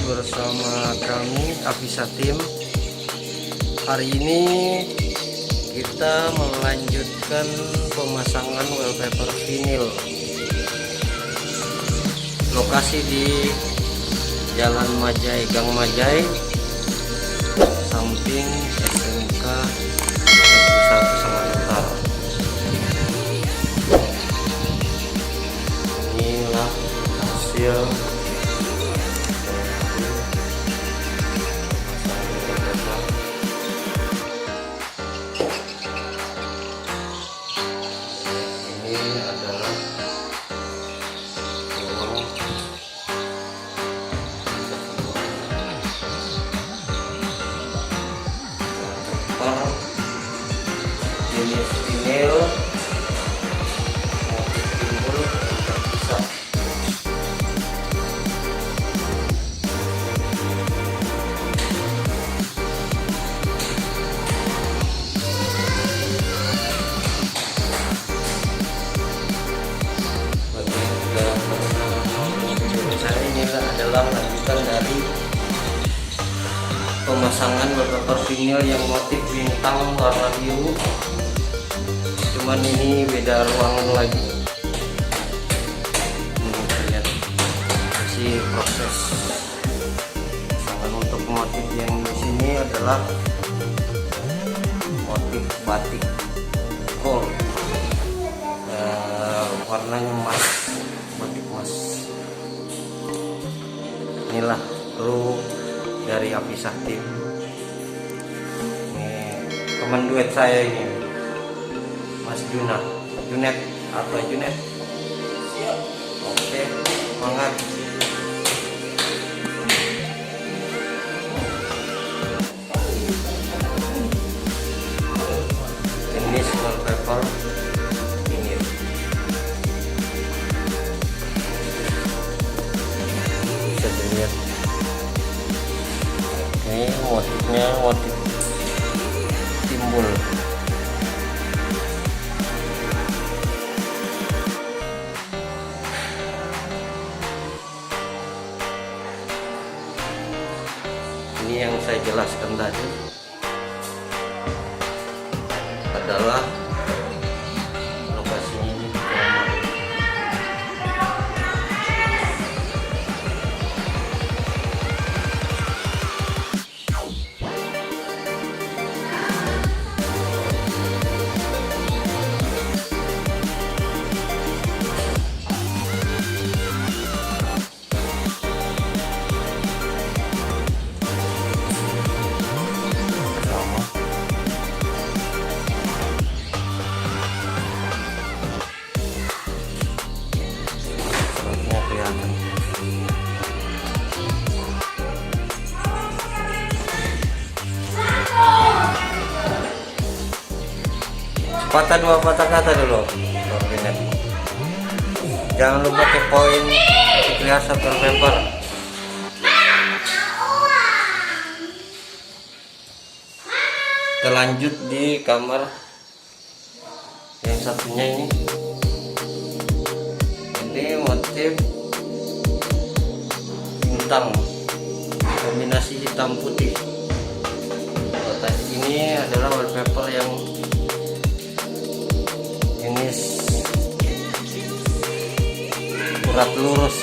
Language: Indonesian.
bersama kami Afisah Team. Hari ini kita melanjutkan pemasangan wallpaper vinyl. Lokasi di Jalan Majai, Gang Majai, samping SMK Negeri 1 Sangatta. Inilah hasil jenis vinyl Motif Timbul Terpisah. Saya ini adalah lanjutan dari pemasangan wallpaper vinyl yang motif bintang warna biru, cuman ini beda ruangan lagi. Lihat masih proses pemasangan. Untuk motif yang di sini adalah motif batik gold, warnanya emas, batik emas. Inilah kru dari Afisah Team. Ini teman duet saya ini, Mas Junet atau Junet. Siap. Oke, semangat. Jenis wallpaper vynil. Bisa dilihat. Ini motifnya motif timbul. Ini yang saya jelaskan tadi adalah lokasinya ini. Patah dua patah kata dulu. Jangan lupa kepoin Fikrie Arsyad wallpaper. Kita lanjut di kamar yang satunya ini. Ini motif bintang kombinasi hitam putih. Ini adalah wallpaper yang jenis urat lurus.